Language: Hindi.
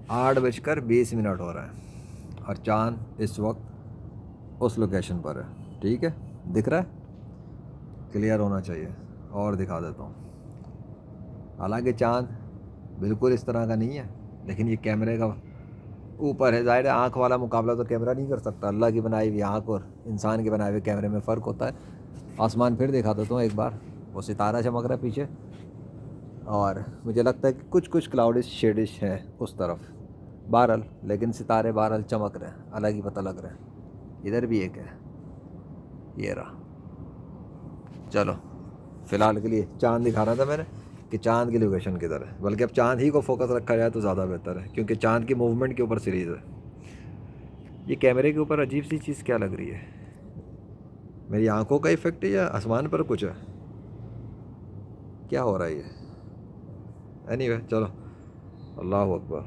8:20 हो रहा है और चाँद इस वक्त उस लोकेशन पर है। ठीक है, दिख रहा है, क्लियर होना चाहिए। और दिखा देता हूँ। हालांकि चाँद बिल्कुल इस तरह का नहीं है, लेकिन ये कैमरे का ऊपर है। ज़ाहिर है आँख वाला मुकाबला तो कैमरा नहीं कर सकता। अल्लाह की बनाई हुई आँख और इंसान के बनाए हुए कैमरे में फ़र्क होता है। आसमान फिर दिखा देता हूँ एक बार, वो सितारा चमक रहा है पीछे, और मुझे लगता है कि कुछ कुछ क्लाउडिश शेडिश है उस तरफ। बहरहाल लेकिन सितारे बहरहाल चमक रहे हैं, अलग ही पता लग रहा है। इधर भी एक है, ये रहा। चलो, फ़िलहाल के लिए चाँद दिखा रहा था मैंने कि चाँद की लोकेशन किधर है। बल्कि अब चाँद ही को फोकस रखा जाए तो ज़्यादा बेहतर है, क्योंकि चाँद की मूवमेंट के ऊपर सीरीज़ है। ये कैमरे के ऊपर अजीब सी चीज़ क्या लग रही है? मेरी आंखों का इफेक्ट है या आसमान पर कुछ है? क्या हो रहा है ये? एनीवे चलो, अल्लाह अकबर।